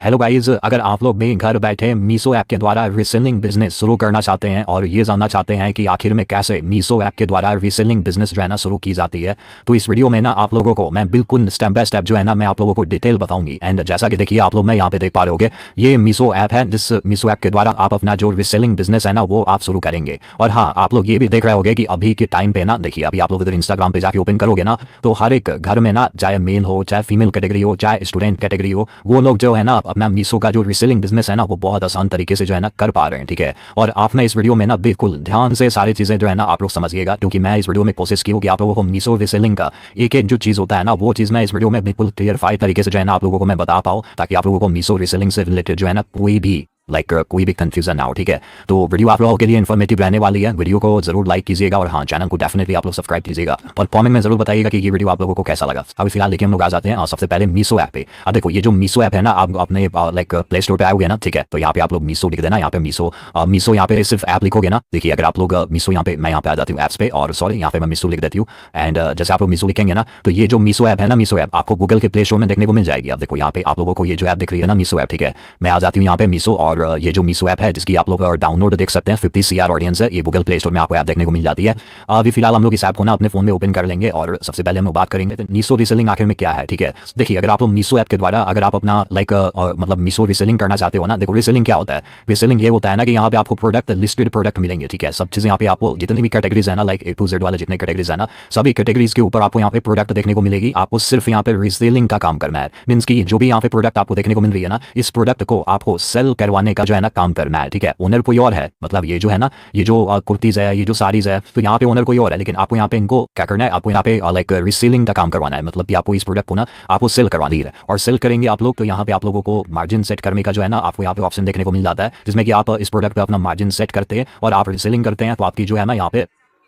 Hello guys, अगर आप लोग भी घर बैठे मीशो ऐप के द्वारा रीसेलिंग बिजनेस शुरू करना चाहते हैं और ये जानना चाहते हैं कि आखिर में कैसे मीशो ऐप के द्वारा रीसेलिंग बिजनेस जो है ना शुरू की जाती है, तो इस वीडियो में ना आप लोगों को मैं बिल्कुल स्टेप बाय स्टेप जो है ना मैं आप लोगों को डिटेल बताऊंगी। एंड जैसा कि देखिए आप लोग मैं यहाँ पे देख पा रहे होगे, ये मीशो ऐप है। जिस मीशो ऐप के द्वारा आप अपना जो रीसेलिंग बिजनेस है ना वो आप शुरू करेंगे। और हाँ, आप लोग ये भी देख रहे होगे कि अभी के टाइम पे ना देखिए, अभी आप लोग इधर इंस्टाग्राम पे जाके ओपन करोगे ना, तो हर एक घर में ना, चाहे मेल हो, चाहे फीमेल कैटेगरी हो, चाहे स्टूडेंट कैटेगरी हो, वो लोग जो है ना अपना मीशो का जो रीसेलिंग बिजनेस है ना वो बहुत आसान तरीके से जो है ना कर पा रहे हैं। ठीक है, और आपने इस वीडियो में ना बिल्कुल ध्यान से सारी चीजें जो है ना आप लोग समझिएगा, क्योंकि मैं इस वीडियो में कोशिश की हूँ कि आप लोगों को मीशो रीसेलिंग का एक एक जो चीज होता है ना वो चीज मैं इस वीडियो में बिल्कुल क्लियरफाइड तरीके से जो है ना आप लोगों को मैं बता पाऊँ, ताकि आप लोगों को मीशो रीसेलिंग से रिलेटेड जो है ना कोई भी कंफ्यूजन ना हो। ठीक है, तो वीडियो आप लोगों के लिए इन्फॉर्मेटिव रहने वाली है। वीडियो को जरूर लाइक कीजिएगा और हाँ, चैनल को डेफिनेटली आप लोग सब्सक्राइब कीजिएगा और कमेंट में जरूर बताइएगा कि ये वीडियो आप लोगों को कैसा लगा। अभी फिलहाल देखिए हम लोग आ जाते हैं और सबसे पहले मीशो ऐप पे। अब देखो, ये जो मीशो ऐप है ना, आप अपने प्ले स्टोर पे आओगे ना, ठीक है, तो यहाँ पे आप लोग मीशो लिख देना। यहाँ पे मीशो यहाँ पे सिर्फ ऐप लिखोगे ना, देखिए अगर आप लोग मीशो यहाँ पे, मैं यहाँ पे आ जाती हूँ ऐप्स पे और सॉरी यहाँ पे मैं मीशो लिख देती हूँ। एंड जैसे आप लोग मीशो लिखेंगे ना, तो ये जो मीशो ऐप है ना, मीशो ऐप आपको गूगल के प्ले स्टोर में देखने को मिल जाएगी। अब देखो यहाँ पे आप लोगों को ये जो ऐप दिख रही है ना, मीशो ऐप, ठीक है, मैं आ जाती हूँ यहाँ पे मीशो। और ये जो मीशो है जिसकी आप लोग डाउनलोड देख सकते हैं, 50 CR ऑडियंस है, ये गूगल प्ले स्टोर में आपको ऐप देखने को मिल जाती है। अभी फिलहाल हम लोग इस ऐप को ना अपने फोन में ओपन कर लेंगे और सबसे पहले हम लोग बात करेंगे मीशो रीसेलिंग आखिर में क्या है। ठीक है, देखिए अगर आप लोग मीशो ऐप के द्वारा अगर आप अपना मतलब मीशो रीसेलिंग करना चाहते हो ना, देखो रीसेलिंग क्या होता है। रीसेलिंग ये होता है ना कि यहाँ पे आपको प्रोडक्ट, लिस्टेड प्रोडक्ट मिलेंगे। ठीक है, सब चीजें यहाँ पे आपको जितनी भी कैटेगरीज है ना, लाइक A to Z वाले जितने कैटेगरीज है ना, सभी कैटेगरीज के ऊपर आपको यहाँ पे प्रोडक्ट देखने को मिलेगी। आपको सिर्फ यहाँ पे रीसेलिंग का काम करना है। मीन्स की जो भी यहाँ पे प्रोडक्ट आपको देखने को मिल रही है ना, इस प्रोडक्ट को आपको सेल करवाने का जो है ना काम करना है। ठीक है, ओनर कोई और है, मतलब ये जो है ना, ये जो कुर्तीज है, ये जो साड़ीज है, तो यहाँ पे ओनर कोई और है, लेकिन आपको यहाँ पे इनको क्या करना है, आपको यहाँ पे रीसेलिंग का काम करवाना है। मतलब कि आपको इस प्रोडक्ट को ना आपको सेल करवानी है और सेल करेंगे आप लोग, तो यहाँ पे आप लोगों को मार्जिन सेट करने का जो है ना आपको यहाँ पे ऑप्शन देखने को मिल जाता है, जिसमें कि आप इस प्रोडक्ट पे अपना मार्जिन सेट करते हैं और आप रीसेलिंग करते हैं, तो आपकी जो है ना यहाँ पे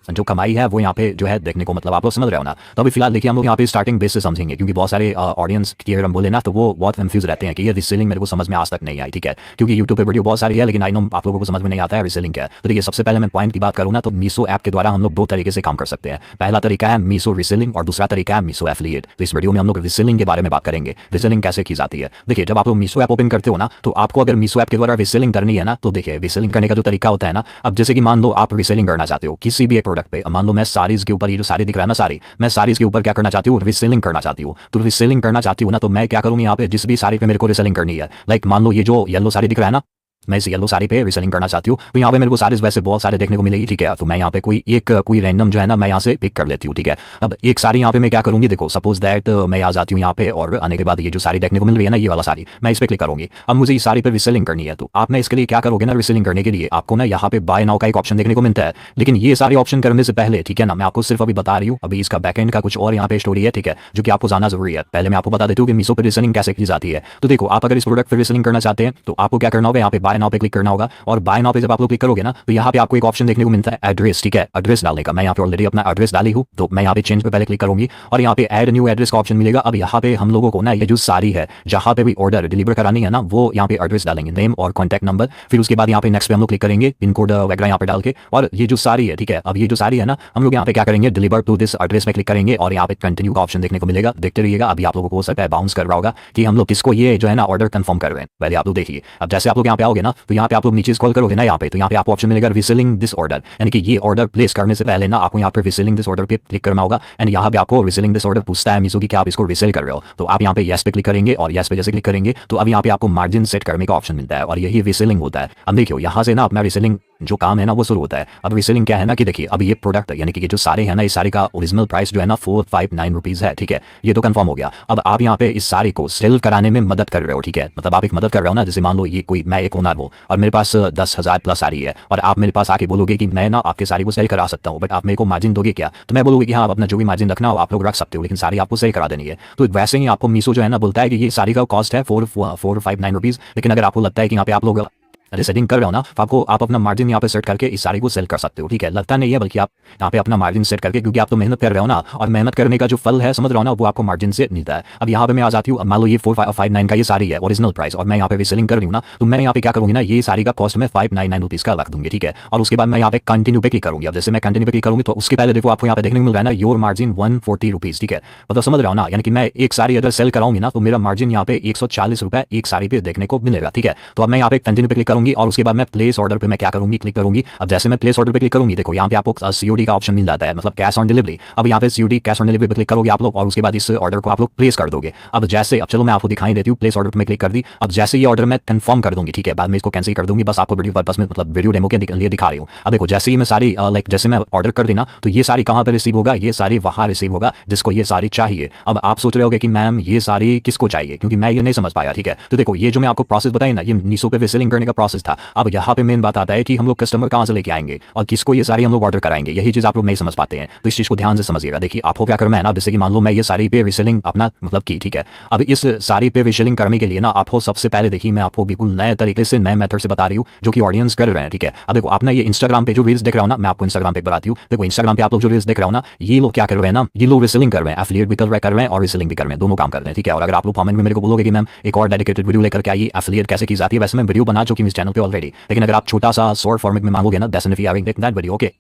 जो कमाई है वो यहाँ पे जो है देखने को, मतलब आप लोग समझ रहे हो ना। तो अभी फिलहाल देखिए हम लोग यहाँ पे स्टार्टिंग बेस से समझेंगे, क्योंकि बहुत सारे ऑडियंस की अगर हम बोले ना तो वो बहुत कंफ्यूज रहते हैं कि ये रीसेलिंग मेरे को समझ में आज तक नहीं आई। ठीक है, क्योंकि यूट्यूब पे वीडियो बहुत सारी है, लेकिन आई नो आप लोगों को समझ में नहीं आता है रीसेलिंग क्या है। तो देखिए सबसे पहले मैं पॉइंट की बात करूँ ना, तो मीशो ऐप के द्वारा हम लोग दो तरीके से काम कर सकते हैं। पहला तरीका है मीशो रीसेलिंग और दूसरा तरीका है मीशो एफिलिएट। तो इस वीडियो में हम लोग रीसेलिंग के बारे में बात करेंगे, रीसेलिंग कैसे की जाती है। देखिए जब आप लोग मीशो ऐप ओपन करते हो ना, तो आपको अगर मीशो ऐप के द्वारा रीसेलिंग करनी है ना, तो देखिए रीसेलिंग करने का जो तरीका होता है ना, अब जैसे कि मान लो आप रीसेलिंग करना चाहते हो किसी भी एक प्रोडक्ट पे, मान लो मैं साड़ीज के ऊपर, ये जो साड़ी दिख रहा है ना, साड़ी, मैं साड़ीज के ऊपर क्या करना चाहती हूँ, रीसेलिंग करना चाहती हूँ। तो रीसेलिंग करना चाहती हूँ ना, तो मैं क्या करूँगी, यहाँ पे जिस भी साड़ी पे मेरे को रीसेलिंग करनी है, लाइक मान लो ये जो येलो साड़ी दिख रहा है ना, मैं इस येलो साड़ी पे रीसेलिंग करना चाहती हूँ, तो यहाँ पे मेरे को साड़ीज वैसे बहुत सारे देखने को मिलेगी। ठीक है, तो मैं यहाँ पे कोई रैंडम जो है ना मैं यहाँ से पिक कर लेती हूँ। ठीक है, अब एक साड़ी यहाँ पे मैं क्या करूँगी, देखो सपोज दैट मैं आ जाती हूँ यहाँ पे और आने के बाद ये जो साड़ी देखने को मिल रही है ना, ये वाला साड़ी, मैं इस पे क्लिक करूँगी। अब मुझे इस साड़ी पर रीसेलिंग करनी है, तो आपने इसके लिए क्या करोगे ना, रीसेलिंग करने के लिए आपको ना यहाँ पे बाय नाउ का एक ऑप्शन देखने को मिलता है। लेकिन ये सारे ऑप्शन करने से पहले, ठीक है ना, मैं आपको सिर्फ अभी बता रही हूँ, अभी इसका बैकएंड का कुछ और यहाँ पे स्टोरी है। ठीक है, जो कि आपको जानना जरूरी है। पहले मैं आपको बता देती हूँ कि मीशो पर रीसेलिंग कैसे की जाती है। तो देखो, आप अगर इस प्रोडक्ट पर रीसेलिंग करना चाहते हैं तो आपको क्या करना होगा, यहाँ पे बाय नाउ पे क्लिक करना होगा और बाय नाउ पे जब आप लोग क्लिक करोगे ना, तो यहाँ पे आपको एक ऑप्शन देखने को मिलता है एड्रेस। ठीक है, एड्रेस डालने का। मैं यहाँ पे ऑलरेडी अपना एड्रेस डाली हूँ, तो मैं यहाँ पे चेंज पे पहले क्लिक करूंगी और यहाँ पे ऐड न्यू एड्रेस का ऑप्शन मिलेगा। अब यहाँ पे हम लोगों को ना ये जो साड़ी है, जहाँ पे भी ऑर्डर डिलीवर करानी है ना, वो यहाँ पे एड्रेस डालेंगे, नेम और कॉन्टैक्ट नंबर। फिर उसके बाद यहाँ पे नेक्स्ट पे हम लोग क्लिक करेंगे, पिन कोड वगैरह यहाँ पे डाल के, और ये जो साड़ी है, ठीक है, अब ये जो साड़ी है ना, हम लोग यहाँ पे क्या करेंगे, डिलीवर टू दिस एड्रेस में क्लिक करेंगे और यहाँ पे कंटिन्यू का ऑप्शन देखने को मिलेगा। देखते रहिएगा, अभी आप लोगों को हो सकता है बाउंस कर रहा होगा कि हम लोग किसको ये जो है ना ऑर्डर कंफर्म कर रहे हैं। पहले आप लोग देखिए, अब जैसे आप लोग यहाँ पे आओगे ना, तो यहाँ पे आप लोग नीचे स्क्रॉल करोगे ना, यहाँ पे तो यहाँ पे आपको ऑप्शन मिलेगा रीसेलिंग दिस ऑर्डर, यानी कि ये ऑर्डर प्लेस करने से पहले ना आपको यहाँ पे रीसेलिंग दिस ऑर्डर पे क्लिक करना होगा। एंड यहाँ पे आपको रीसेलिंग दिस ऑर्डर पूछता है मीशो की क्या आप इसको रीसेल कर रहे हो, तो आप यहाँ पे येस पे क्लिक करेंगे और येस पे जैसे क्लिक करेंगे तो अब यहाँ पे आपको मार्जिन सेट करने का ऑप्शन मिलता है और यही रीसेलिंग होता है। अब देखियो यहाँ से ना अपना रीसेलिंग जो काम है ना वो शुरू होता है। अब रीसेलिंग क्या है ना कि देखिए, अब ये प्रोडक्ट यानी कि ये जो साड़ी है ना, इस साड़ी का ओरिजिनल प्राइस जो है ना 459 रुपीज़ है। ठीक है, ये तो कंफर्म हो गया। अब आप यहाँ पे इस साड़ी को सेल कराने में मदद कर रहे हो। ठीक है, मतलब आप एक मदद कर रहे हो ना, जैसे मान लो ये कोई, मैं एक ओनर हूँ और मेरे पास 10,000 प्लस साड़ी है और आप मेरे पास आके बोलोगे कि मैं ना आपके साड़ी को सेल करा सकता हूँ, बट आप मेरे को मार्जिन दोगे क्या, तो मैं बोलूँगी कि हाँ, आप अपना जो भी मार्जिन रखना हो आप लोग रख सकते हो, लेकिन साड़ी आपको सेल करा देनी है। तो वैसे ही आपको मीशो जो है ना बोलता है कि ये साड़ी का कॉस्ट है 459 रुपीज़, लेकिन अगर आपको लगता है कि यहाँ पे आप लोग सेटिंग कर रहे हो ना, तो आपको आप अपना मार्जिन यहाँ पे सेट करके इस साड़ी को सेल कर सकते हो, ठीक है। लगता नहीं है, बल्कि आप यहाँ पे अपना मार्जिन सेट करके, क्योंकि आप तो मेहनत कर रहे हो ना, और मेहनत करने का जो फल है, समझ रहे हो ना, वो आपको मार्जिन से मिलता है। अब यहाँ पे मैं आ जाती हूँ, मान लो ये 459 का ये साड़ी है ओरिजिनल प्राइस, और मैं यहाँ पे रीसेलिंग कर रही हूँ ना, तो मैं यहाँ पे क्या करूँगी ना, ये साड़ी का कॉस्ट में 599 रुपीज़ का रख दूंगी, ठीक है। और उसके बाद मैं यहाँ पे कंटिन्यू पे क्लिक करूँगी। अब जैसे मैं कंटिन्यू पे क्लिक करूँगी तो उसके पहले देखो आपको यहाँ पे देखने को मिल रहा है ना, योर मार्जिन 140 रुपीज़, ठीक है। मतलब समझ रहे हो ना, यानी कि मैं एक साड़ी अगर सेल कराऊंगी ना, तो मेरा मार्जिन यहाँ पे 140 रुपये एक साड़ी पे देखने को मिलेगा, ठीक है। तो अब मैं यहाँ पे कंटिन्यू पे क्लिक करूंगी और उसके बाद मैं प्लेस ऑर्डर पे मैं क्या करूंगी, क्लिक करूंगी। अब जैसे मैं प्लेस ऑर्डर पे क्लिक करूंगी, देखो यहाँ पे आपको सीओडी का ऑप्शन मिल जाता है, मतलब कैश ऑन डिलीवरी। अब यहाँ पे सीओडी कैश ऑन डिलीवरी पे क्लिक करोगे आप लोग, और उसके बाद इस ऑर्डर को आप लोग प्लेस कर दोगे। अब जैसे, अब चलो मैं आपको दिखाई देती हूँ, प्लेस ऑर्डर पे मैं क्लिक कर दी। अब जैसे ये ऑर्डर मैं कंफर्म कर दूंगी, ठीक है, बाद में इसको कैंसिल कर दूंगी, बस आपको वीडियो पर्पस में, मतलब वीडियो डेमो के लिए दिखा रही हूँ। अब देखो जैसे ही मैं सारी लाइक जैसे मैं ऑर्डर कर दी ना, तो ये सारी कहाँ पर रिसीव होगा, ये सारी वहाँ रिसीव होगा जिसको ये सारी चाहिए। अब आप सोच रहे होगे कि मैम ये सारी किसको चाहिए, क्योंकि मैं ये नहीं समझ पाया, ठीक है। तो देखो ये जो मैं आपको प्रोसेस बताई ना, ये मीशो पे रीसेलिंग करने का प्रोसेस था। अब यहाँ पे मेन बात आता है कि हम लोग कस्टमर कहाँ से लेके आएंगे और किसको ये सारी हम लोग ऑर्डर कराएंगे, यही चीज़ आप लोग नहीं समझ पाते हैं। तो इस चीज़ को ध्यान से समझिएगा। देखिए आपको क्या करना है ना, जैसे कि मान लो मैं ये साड़ी पे रीसेलिंग अपना मतलब की, ठीक है। अब इस साड़ी पे रीसेलिंग करने के लिए ना आपको सबसे पहले देखिए मैं आपको बिल्कुल नए तरीके से नए मेथड से बता रही हूँ, जो कि ऑडियंस कर रहे हैं, ठीक है। अब देखो आपने ये इंस्टाग्राम पे जो रील्स देख रहा हूँ ना, मैं आपको इंस्टाग्राम पे बताती हूँ। देखो इंस्टाग्राम पे आप लोग जो रील्स देख रहे हो ना, ये लोग क्या कर रहे हैं ना, ये लोग रीसेलिंग कर रहे हैं, एफिलिएट भी कर रहे हैं और रीसेलिंग भी कर रहे हैं, दोनों काम कर रहे हैं, ठीक है। और अगर आप लोग कमेंट में मेरे को बोलोगे कि मैम एक और डेडिकेटेड वीडियो लेकर के आइए, एफिलिएट कैसे की जाती है, वैसे मैं वीडियो बना चुकी हूं इस चैनल पे ऑलरेडी, लेकिन अगर आप छोटा सा शॉर्ट फॉर्मेट में मांगोगे ना, definitely I will make that video, okay.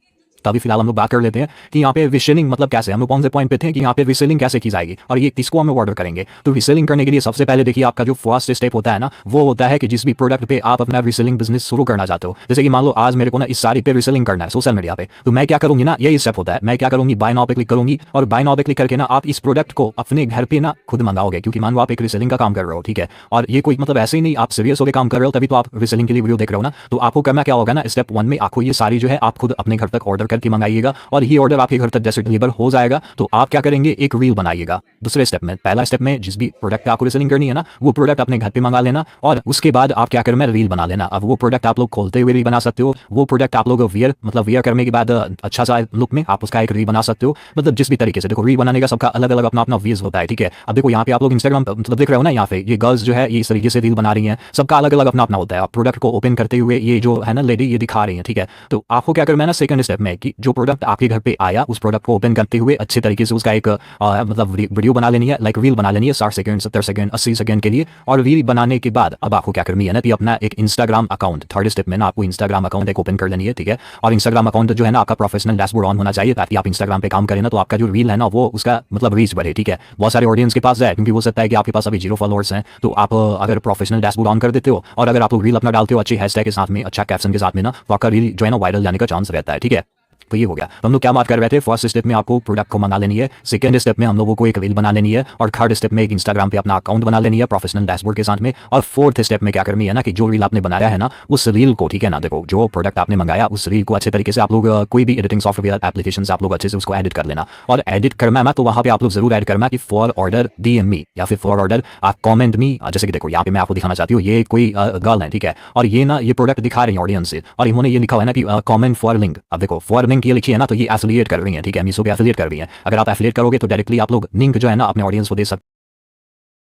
तभी फिलहाल हम लोग बात कर लेते हैं कि यहाँ पे रीसेलिंग मतलब कैसे, हम लोग कौन से पॉइंट पे थे कि यहाँ पे रीसेलिंग कैसे की जाएगी और ये किसको हम लोग ऑर्डर करेंगे। तो रीसेलिंग करने के लिए सबसे पहले देखिए आपका जो फर्स्ट स्टेप होता है ना, वो होता है कि जिस भी प्रोडक्ट पे आप अपना रीसेलिंग बिजनेस शुरू करना चाहते हो, जैसे कि मान लो आज मेरे को ना इस साड़ी पे रीसेलिंग करना है सोशल मीडिया पे, तो मैं क्या करूंगी ना, यही स्टेप होता है। मैं क्या करूंगी, बाय नाउ पे क्लिक करूंगी, और बाय नाउ पे क्लिक करके ना आप इस प्रोडक्ट को अपने घर पे ना खुद मंगाओगे, क्योंकि मान लो आप एक रीसेलिंग का काम कर रहे हो, ठीक है। और ये कोई मतलब ऐसे ही नहीं आप सीरियस होकर काम कर रहे हो तभी तो आप रीसेलिंग के लिए वीडियो देख रहे हो ना। तो आपको करना क्या होगा ना, स्टेप 1 में आपको ये सारी जो है आप खुद अपने घर तक ऑर्डर करके मंगाइएगा, और ये ऑर्डर आपके घर तक जैसे डिलीवर हो जाएगा तो आप क्या करेंगे, एक रील बनाइएगा। दूसरे स्टेप में, पहला स्टेप में जिस भी प्रोडक्ट आपको रीसेलिंग करनी है ना, वो प्रोडक्ट अपने घर पे मंगा लेना, और उसके बाद आप क्या करना है, रील बना लेना। अब वो प्रोडक्ट आप लोग खोलते हुए रील बना सकते हो, वो प्रोडक्ट आप लोग वियर करने के बाद अच्छा सा लुक में आप उसका एक रील बना सकते हो, मतलब जिस भी तरीके से। देखो रील बनाने का सबका अलग अलग अपना अपना व्यूज होता है, ठीक है। अब देखो यहाँ पे आप लोग इंस्टाग्राम मतलब देख रहे हो ना, यहाँ पे ये गर्ल्स जो है ये इस तरीके से रील बना रही हैं, सबका अलग अलग अपना अपना होता है। आप प्रोडक्ट को ओपन करते हुए ये जो है ना लेडी ये दिखा रही है, ठीक है। तो आपको क्या करना है ना सेकंड स्टेप में, कि जो प्रोडक्ट आपके घर पे आया उस प्रोडक्ट को ओपन करते हुए अच्छे तरीके से उसका एक मतलब वीडियो बना लेनी है, लाइक रील बना लेनी है 60 सेकंड 70 सेकंड 80 सेकंड के लिए। और रील बनाने के बाद अब आपको क्या करनी है ना कि अपना एक इंस्टाग्राम अकाउंट, थर्ड स्टेप में ना आपको इंस्टाग्राम अकाउंट एक ओपन कर लेनी है, ठीक है। और इंस्टाग्राम अकाउंट जो है ना आपका प्रोफेशनल डैशबोर्ड ऑन होना चाहिए, ताकि आप इंस्टाग्राम पे काम करें ना तो आपका जो रील है ना वो उसका मतलब रीच बढ़े, ठीक है। बहुत सारे ऑडियंस के पास है, क्योंकि हो सकता है कि आपके पास अभी 0 फॉलोअर्स हैं, तो आप अगर प्रोफेशनल डैशबोर्ड ऑन कर देते हो और अगर आप रील अपना डालते हो अच्छे हैशटैग के साथ में, अच्छा कैप्शन के साथ में ना, तो आपका रील जो है ना वायरल जाने का चांस रहता है, ठीक है। तो ये हो गया। तो हम लोग क्या बात कर रहे थे, फर्स्ट स्टेप में आपको प्रोडक्ट को मंगा लेनी है, सेकंड स्टेप में हम लोगों को एक रील बना लेनी है, और थर्ड स्टेप में एक इंस्टाग्राम पे अपना अकाउंट बना लेनी है प्रोफेशनल डैशबोर्ड के साथ में, और फोर्थ स्टेप में क्या करनी है ना कि जो रील आपने बनाया है ना उस रील को, ठीक है ना, देखो जो प्रोडक्ट आपने मंगाया उस रील को अच्छे तरीके से आप लोग कोई भी एडिटिंग सॉफ्टवेयर एप्लीकेशन से आप लोग अच्छे से उसको एडिट कर लेना। और एडिट करना है तो वहाँ पे आप लोग जरूर एड करना कि फॉर ऑर्डर DM मी, या फिर फॉर ऑर्डर आप कॉमेंट मी। जैसे कि देखो यहाँ पे मैं आपको दिखाना चाहती हूँ, ये कोई गर्ल है, ठीक है, और ये ना ये प्रोडक्ट दिखा रही है ऑडियंस से, और इन्होंने ये लिखा हुआ है ना कि कॉमेंट फॉर लिंक। अब देखो फॉर लिंक ये लिखी है ना, तो ये एफिलिएट कर रही है, ठीक है, मीशो पे एफिलिएट कर रही है। अगर आप एफिलिएट करोगे तो डायरेक्टली आप लोग लिंक जो है ना अपने ऑडियंस को दे सकते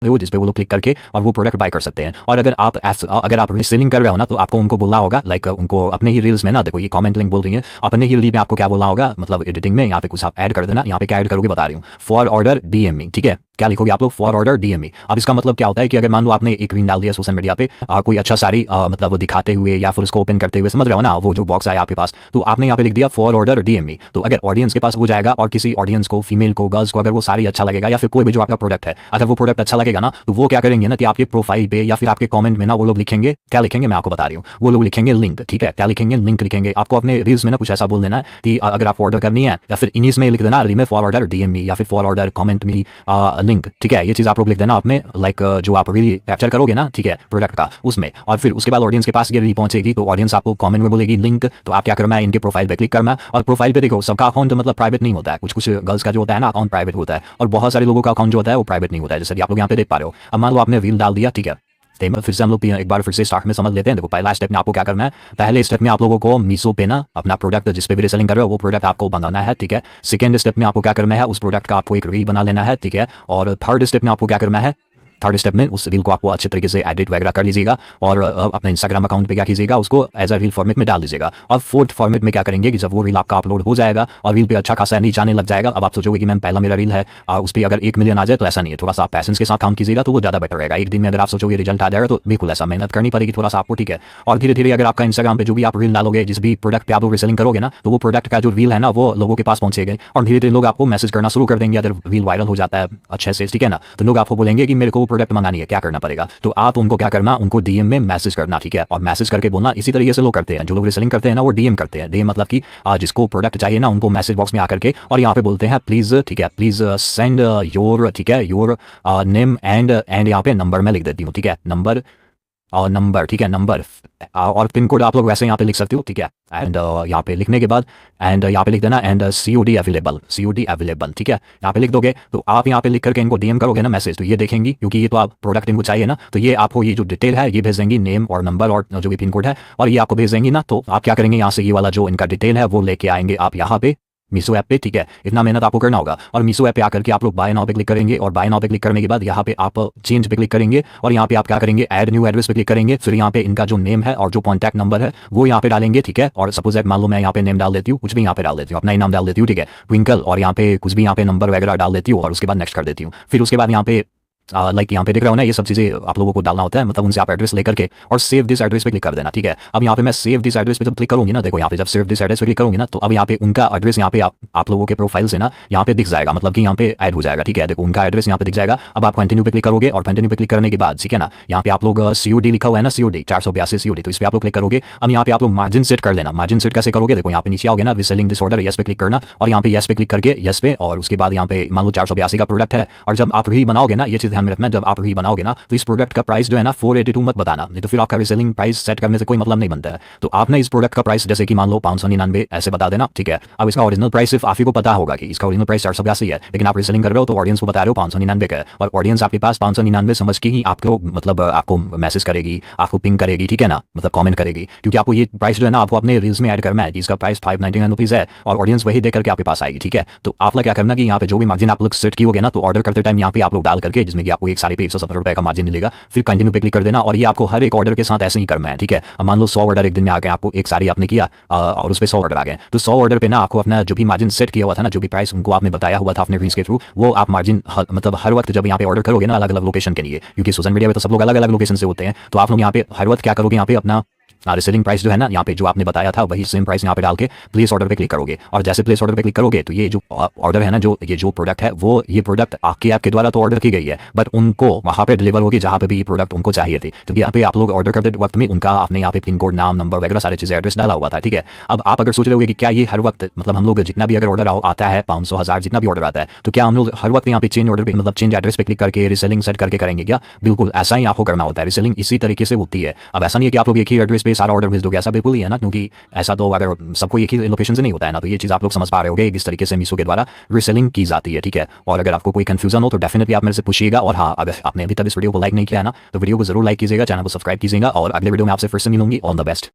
हो, जिस पे वो लोग क्लिक करके और वो प्रोडक्ट बाय कर सकते हैं। और अगर आप रीसेलिंग कर रहे हो ना तो आपको उनको बोलना होगा, लाइक उनको अपने ही रील्स में ना, देखो ये कमेंट लिंक बोल रही है, अपने ही रील में आपको क्या बोलना होगा, मतलब एडिटिंग में यहाँ पे कुछ आप ऐड कर देना। यहाँ पे क्या ऐड करोगे बता रही हूँ, फॉर ऑर्डर DM मी, ठीक है। क्या लिखोगे आप लोग, फॉर ऑर्डर DM मी। अब इसका मतलब क्या होता है कि अगर मान लो आपने एक रील डाल दिया सोशल मीडिया पे कोई अच्छा साड़ी मतलब वो दिखाते हुए या फिर उसको ओपन करते हुए, समझ रहे हो ना, वो जो बॉक्स आया आपके पास, तो आपने यहाँ पे लिख दिया फॉर ऑर्डर DM मी। तो अगर ऑडियंस के पास वो जाएगा और किसी ऑडियंस को, फीमेल को, गर्ल्स को अगर वो साड़ी अच्छा लगेगा या फिर कोई भी जो आपका प्रोडक्ट है, अगर वो प्रोडक्ट अच्छा लगेगा ना, तो वो क्या करेंगे ना कि आपके प्रोफाइल पे या फिर आपके कमेंट में ना वो लोग लिखेंगे, क्या लिखेंगे मैं आपको बता रही हूँ, वो लोग लिखेंगे लिंक, ठीक है। क्या लिखेंगे, लिंक लिखेंगे। आपको अपने रील्स में ना कुछ ऐसा बोल देना है कि अगर आप ऑर्डर करनी है, या फिर इनिस में लिख देना रील में फॉर ऑर्डर DM मी, या फिर for order comment me link, ठीक है। ये चीज आप लोग लिख देना अपने लाइक जो आप रील कैप्चर करोगे ना, ठीक है, प्रोडक्ट का उसमें। और फिर उसके बाद ऑडियंस के पास ये रील पहुंचेगी तो ऑडियंस आपको कमेंट में बोलेगी लिंक, तो आप क्या करना है, इनके प्रोफाइल पे क्लिक करना। और प्रोफाइल पे देखो सबका अकाउंट मतलब प्राइवेट नहीं होता है, कुछ कुछ गर्ल्स का जो होता है ना अकाउंट प्राइवेट होता है, और बहुत सारे लोगों का अकाउंट जो होता है वो प्राइवेट नहीं होता है, जैसे कि आप लोग यहाँ पे देख पा रहे हो। अब मान लो आपने रील डाल दिया, ठीक है, फिर से हम लोग एक बार फिर से स्टार्ट में समझ लेते हैं। देखो पहला स्टेप में आपको क्या करना है, पहले स्टेप में आप लोगों को मीशो पे ना अपना प्रोडक्ट जिस पे भी रीसेलिंग कर रहे हो वो प्रोडक्ट आपको मंगाना है, ठीक है। सेकंड स्टेप में आपको क्या करना है, उस प्रोडक्ट का आपको एक रील बना लेना है, ठीक है। और थर्ड स्टेप में आपको क्या करना है, थर्ड स्टेप में उस रील को आपको अच्छे तरीके से एडिट वगैरह कर लीजिएगा और अपने इंस्टाग्राम अकाउंट पे क्या कीजिएगा, उसको एज अ रील फॉर्मेट में डाल दीजिएगा। और फोर्थ फॉर्मेट में क्या करेंगे कि जब वो रील आपका अपलोड हो जाएगा और रील पे अच्छा खासा नीचे आने लग जाएगा, अब आप सोचोगे कि मैम पहला मेरा रील है और उस पर अगर 1 मिलियन आ जाए, तो ऐसा नहीं है। थोड़ा सा आप पैसेंस के साथ काम कीजिएगा तो वो ज़्यादा बेटर रहेगा। एक दिन में अगर आप सोचोगे रिजल्ट आ जाएगा तो बिल्कुल ऐसा मेहनत करनी पड़ेगी थोड़ा सा आपको, ठीक है। और धीरे धीरे अगर आपका इंस्टाग्राम पे जो भी आप रील डालोगे, जिस भी प्रोडक्ट पे आप रीसेलिंग करोगे ना, तो वो प्रोडक्ट का जो रील है ना वो लोगों के पास पहुंचेगा और धीरे धीरे लोग आपको मैसेज करना शुरू कर देंगे। अगर रील वायरल हो जाता है अच्छे से, ठीक है ना, तो लोग आपको बोलेंगे कि मेरे को वो प्रोडक्ट मंगानी है, क्या करना पड़ेगा। तो आप उनको क्या करना, उनको डीएम में मैसेज करना, ठीक है। और मैसेज करके बोलना, इसी तरीके से लोग करते हैं जो लोग रीसेलिंग करते हैं ना, वो डीएम करते हैं। डीएम मतलब कि जिसको प्रोडक्ट चाहिए ना उनको मैसेज बॉक्स में आकर के और यहाँ पे बोलते हैं प्लीज, ठीक है, प्लीज सेंड योर, ठीक है, योर नेम एंड यहाँ पे नंबर मैं लिख देती हूँ, ठीक है, नंबर और नंबर, ठीक है, नंबर और पिन कोड आप लोग वैसे यहाँ पे लिख सकते हो, ठीक है। एंड यहाँ पे लिखने के बाद एंड यहाँ पे लिख देना and COD available, COD available, ठीक है। यहाँ पे लिख दोगे तो आप यहाँ पे लिख करके इनको डीएम करोगे ना मैसेज, तो ये देखेंगी, क्योंकि ये तो आप प्रोडक्ट इनको चाहिए ना, तो ये आपको ये जो डिटेल है ये भेज देंगी, नेम और नंबर और जो भी पिन कोड है, और ये आपको भेज देंगी ना। तो आप क्या करेंगे, यहाँ से ये वाला जो इनका डिटेल है वो लेके आएंगे आप यहाँ पे मीशो ऐप पे, ठीक है। इतना मेहनत आपको करना होगा और मीशो ऐप पे आकर के आप लोग बाय नाउ पे क्लिक करेंगे और बाय नाउ पे क्लिक करने के बाद यहाँ पे आप चेंज पे क्लिक करेंगे और यहाँ पे आप क्या करेंगे, ऐड न्यू एड्रेस पे क्लिक करेंगे। फिर यहाँ पे इनका जो नेम है और जो कॉन्टैक्ट नंबर है वो यहाँ पे डालेंगे, ठीक है। और सपोज मान लो मैं यहाँ पे नेम डाल देती हूँ, कुछ भी यहाँ पे डाल देती हूँ, अपना ही नाम डाल देती हूँ, ठीक है, ट्विंकल, और यहाँ पे कुछ भी यहाँ पे नंबर वगैरह डाल देती हूँ और उसके बाद नेक्स्ट कर देती हूँ। फिर उसके बाद यहाँ पे लाइक यहाँ पे देख रहा हूँ ना, ये सब चीज़ें आप लोगों को डालना होता है, मतलब उनसे आप एड्रेस लेकर के और सेव दिस एड्रेस पे क्लिक कर देना, ठीक है। अब यहाँ पे मैं सेव दिस एड्रेस पे जब क्लिक करूँगी ना, देखो यहाँ पे जब सेव दिस एड्रेस पे क्लिक करूँगी ना, तो अब यहाँ पे उनका एड्रेस यहाँ पे आप लोगों के प्रोफाइल से ना यहाँ पे दिख जाएगा, मतलब कि यहाँ पे ऐड हो जाएगा, ठीक है। देखो उनका एड्रेस यहाँ पे दिख जाएगा। अब आप कंटिन्यू पे क्लिक करोगे और कंटिन्यू पे क्लिक करने के बाद, ठीक है ना, यहाँ पे आप लोग COD लिखा हुआ है ना, COD 482 COD, तो इस पर आप लोग क्लिक करोगे। अब यहाँ पे आप लोग मार्जिन सेट कर लेना। मार्जिन सेट कैसे करोगे, देखो यहाँ पे नीचे आओगे ना, रीसेलिंग डिसऑर्डर, यस पे क्लिक करना और यहाँ पे यस पे क्लिक करके यस पे, और उसके बाद यहाँ पे मान लो 482 का प्रोडक्ट है और जब आप री बनाओगे ना, ये चीज़ ध्यान में रखना, जब आप री बनाओगे ना तो इस प्रोडक्ट का प्राइस जो है ना 482 मत बताना, नहीं तो फिर आपका रीसेलिंग प्राइस सेट करने से कोई मतलब नहीं बनता है। तो आपने इस प्रोडक्ट का प्राइस जैसे कि मान लो 599 ऐसे बता देना, ठीक है। अब इसका ओरिजिनल प्राइस सिर्फ आप ही को पता होगा कि इसका ओरिजिनल प्राइस 482 है, लेकिन आप रीसेलिंग कर रहे हो तो ऑडियंस को बता रहे हो 599 का है, और ऑडियंस आपके पास 599 समझ के ही आपको मतलब आपको मैसेज करेगी, आपको पिंग करेगी, ठीक है ना, मतलब कॉमेंट करेगी, क्योंकि आपको ये प्राइस जो है ना आपको अपने रील्स में ऐड करना है, जिसका प्राइस 599 रुपीज़ है और ऑडियंस वही देख करके आपके पास आएगी, ठीक है। तो आप लोग क्या करना कि यहाँ पे जो भी मार्जिन आप लोग सेट किए ना, तो ऑर्डर करते टाइम यहाँ पे आप लोग डाल करके, जिसमें कि आपको एक साड़ी पे 170 रुपये का मार्जिन मिलेगा, फिर कंटिन्यू पे क्लिक कर देना। और ये आपको हर एक ऑर्डर के साथ ऐसे ही करना है, ठीक है। अब मान लो 100 ऑर्डर एक दिन में आ गए, आपको एक साड़ी आपने किया और उस पर 100 ऑर्डर आ गए, तो 100 ऑर्डर पे ना आपको अपना जो भी मार्जिन सेट किया हुआ था ना, जो भी प्राइस उनको आपने बताया हुआ था अपने रील्स के थ्रू, वो आप मार्जिन मतलब हर वक्त जब यहाँ पे ऑर्डर करोगे ना अलग अलग लोकेशन के लिए, क्योंकि सोशल मीडिया पे तो सब लोग अलग अलग लोकेशन से होते हैं, तो आप लोग यहाँ पे हर वक्त क्या करोगे, यहाँ पे अपना रीसेलिंग प्राइस जो है ना यहाँ पे जो आपने बताया था वही सेम प्राइस यहाँ पे डाल के प्लेस ऑर्डर पे क्लिक करोगे। और जैसे प्लेस ऑर्डर पे क्लिक करोगे तो ये जो ऑर्डर है ना, ये जो प्रोडक्ट है वो ये प्रोडक्ट आपके ऐप के द्वारा तो ऑर्डर की गई है, बट उनको वहाँ पे डिलीवर होगी जहाँ पे भी ये प्रोडक्ट उनको चाहिए थी। तो यहाँ पे आप लोग ऑर्डर करते वक्त में उनका आपने यहाँ पे पिन कोड, नाम, नंबर वगैरह सारी चीज़ें एड्रेस डाला हुआ था, ठीक है। अब आप अगर सोच रहे हो कि क्या ये हर वक्त मतलब हम लोग जितना भी अगर ऑर्डर आता है 500, 1000 जितना भी ऑर्डर आता है, तो क्या हम लोग हर वक्त यहाँ पे चेंज ऑर्डर पे मतलब चेंज एड्रेस पे क्लिक करके रीसेलिंग सेट करके करेंगे क्या? बिल्कुल ऐसा ही आपको करना होता है। रीसेलिंग इसी तरीके से होती है। अब ऐसा नहीं है कि आप लोग एक ही एड्रेस पे सारा ऑर्डर भेज दोगे, ऐसा बिल्कुल ही है ना, क्योंकि ऐसा तो अगर सबको एक ही लोकेशन से नहीं होता है ना, तो ये चीज़ आप लोग समझ पा रहे होगे किस तरीके से मीशो के द्वारा रीसेलिंग की जाती है, ठीक है। और अगर आपको कोई कंफ्यूजन हो तो डेफिनेटली आप मेरे से पूछिएगा। और हाँ, अगर आपने अभी तक इस वीडियो को लाइक नहीं किया है ना, तो वीडियो को जरूर लाइक कीजिएगा, चैनल को सब्सक्राइब कीजिएगा और अगले वीडियो में आपसे फिर से मिलूंगी। All the best.